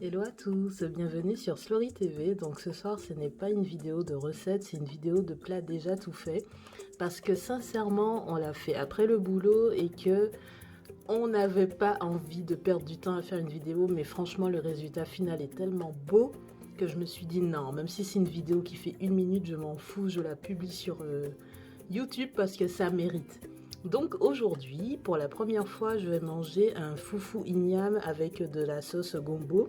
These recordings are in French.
Hello à tous, bienvenue sur Slory TV. Donc ce soir ce n'est pas une vidéo de recette, c'est une vidéo de plat déjà tout fait. Parce que sincèrement on l'a fait après le boulot et que on n'avait pas envie de perdre du temps à faire une vidéo. Mais franchement le résultat final est tellement beau que je me suis dit non, même si c'est une vidéo qui fait 1 minute, je m'en fous, je la publie sur YouTube parce que ça mérite. Donc aujourd'hui, pour la première fois, je vais manger un foufou igname avec de la sauce gombo.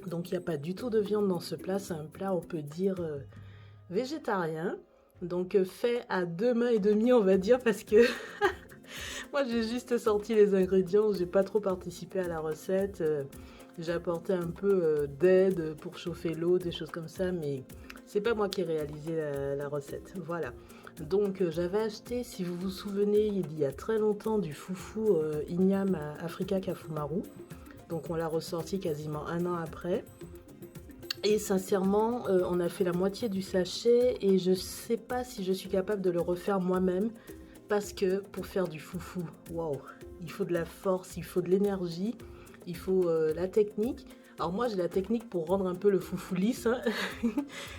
Donc il n'y a pas du tout de viande dans ce plat, c'est un plat on peut dire végétarien. Donc fait à 2 mains et demie on va dire parce que moi j'ai juste sorti les ingrédients, j'ai pas trop participé à la recette. J'ai apporté un peu d'aide pour chauffer l'eau, des choses comme ça, mais c'est pas moi qui ai réalisé la recette. Voilà. Donc j'avais acheté, si vous vous souvenez, il y a très longtemps du foufou igname à Africa Kafumaru. Donc on l'a ressorti quasiment un an après. Et sincèrement, on a fait la moitié du sachet et je sais pas si je suis capable de le refaire moi-même parce que pour faire du foufou, waouh, il faut de la force, il faut de l'énergie, il faut la technique. Alors moi j'ai la technique pour rendre un peu le foufou lisse, hein,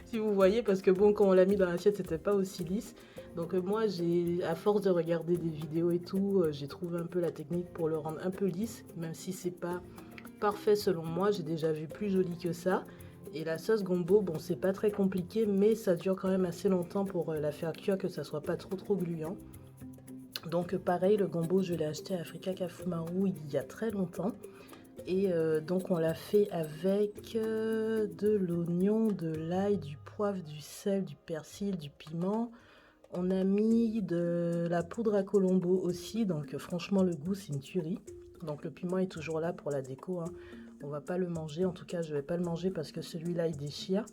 si vous voyez, parce que bon, quand on l'a mis dans l'assiette, c'était pas aussi lisse. Donc moi j'ai, à force de regarder des vidéos et tout, j'ai trouvé un peu la technique pour le rendre un peu lisse, même si c'est pas parfait selon moi, j'ai déjà vu plus joli que ça. Et la sauce gombo, bon c'est pas très compliqué, mais ça dure quand même assez longtemps pour la faire cuire, que ça soit pas trop gluant. Donc pareil, le gombo je l'ai acheté à Africa Kafumaru il y a très longtemps. Et donc on l'a fait avec de l'oignon, de l'ail, du poivre, du sel, du persil, du piment. On a mis de la poudre à colombo aussi, donc franchement le goût c'est une tuerie. Donc le piment est toujours là pour la déco, hein. On va pas le manger, en tout cas je vais pas le manger parce que celui-là il déchire.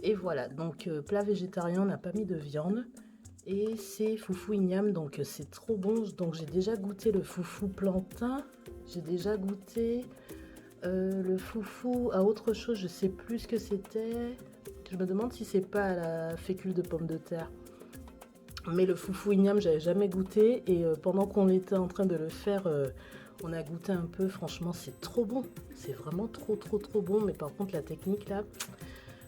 Et voilà, donc plat végétarien, on n'a pas mis de viande. Et c'est foufou igname, donc c'est trop bon. Donc j'ai déjà goûté le foufou plantain, j'ai déjà goûté le foufou à autre chose, je sais plus ce que c'était. Je me demande si c'est pas à la fécule de pomme de terre. Mais le foufou igname, j'avais jamais goûté. Et pendant qu'on était en train de le faire, on a goûté un peu. Franchement, c'est trop bon. C'est vraiment trop bon. Mais par contre, la technique là,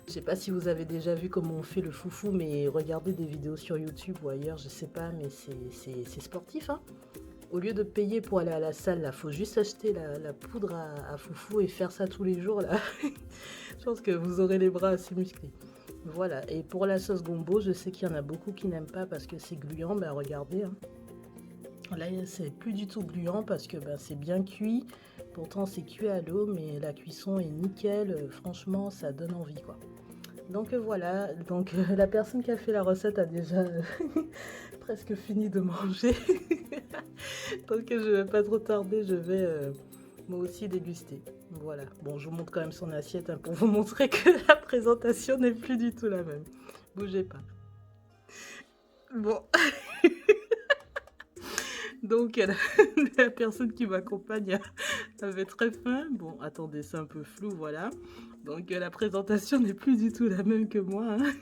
je sais pas si vous avez déjà vu comment on fait le foufou, mais regardez des vidéos sur YouTube ou ailleurs, je sais pas, mais c'est sportif, hein. Au lieu de payer pour aller à la salle, là, faut juste acheter la poudre à foufou et faire ça tous les jours, là. Je pense que vous aurez les bras assez musclés. Voilà, et pour la sauce gombo, je sais qu'il y en a beaucoup qui n'aiment pas parce que c'est gluant. Ben regardez, hein. Là c'est plus du tout gluant parce que ben, c'est bien cuit. Pourtant c'est cuit à l'eau, mais la cuisson est nickel. Franchement, ça donne envie, quoi. Donc voilà, donc la personne qui a fait la recette a déjà presque fini de manger. Donc je vais pas trop tarder, je vais moi aussi déguster. Voilà, bon je vous montre quand même son assiette, hein, pour vous montrer que la présentation n'est plus du tout la même. Bougez pas. Bon, donc la personne qui m'accompagne avait très faim. Bon, attendez, c'est un peu flou, voilà. Donc la présentation n'est plus du tout la même que moi, hein.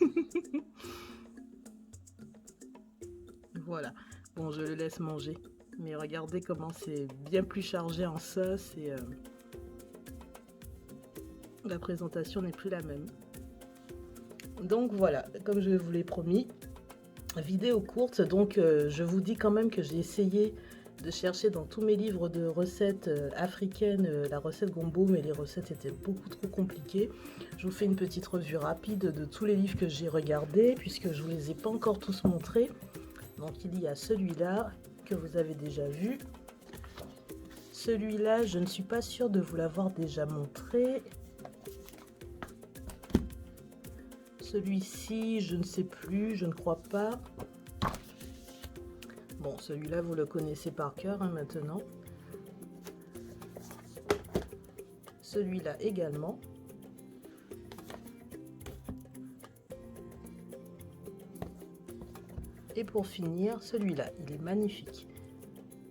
Voilà, bon je le laisse manger. Mais regardez comment c'est bien plus chargé en sauce et la présentation n'est plus la même. Donc voilà, comme je vous l'ai promis, vidéo courte. Donc je vous dis quand même que j'ai essayé de chercher dans tous mes livres de recettes africaines la recette gombo, mais les recettes étaient beaucoup trop compliquées. Je vous fais une petite revue rapide de tous les livres que j'ai regardés, puisque je ne vous les ai pas encore tous montrés. Donc il y a celui-là que vous avez déjà vu. Celui-là, je ne suis pas sûre de vous l'avoir déjà montré. Celui-ci, je ne sais plus, je ne crois pas. Bon, celui-là, vous le connaissez par cœur, hein, maintenant. Celui-là également. Et pour finir, celui-là, il est magnifique.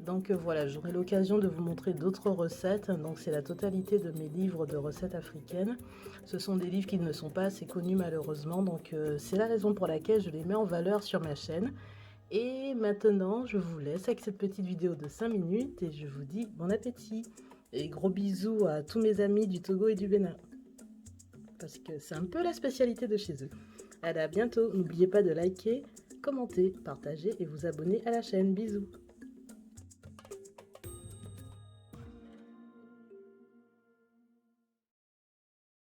Donc voilà, j'aurai l'occasion de vous montrer d'autres recettes. Donc c'est la totalité de mes livres de recettes africaines. Ce sont des livres qui ne sont pas assez connus malheureusement. Donc c'est la raison pour laquelle je les mets en valeur sur ma chaîne. Et maintenant, je vous laisse avec cette petite vidéo de 5 minutes et je vous dis bon appétit. Et gros bisous à tous mes amis du Togo et du Bénin. Parce que c'est un peu la spécialité de chez eux. Allez, à bientôt. N'oubliez pas de liker, commenter, partager et vous abonner à la chaîne. Bisous.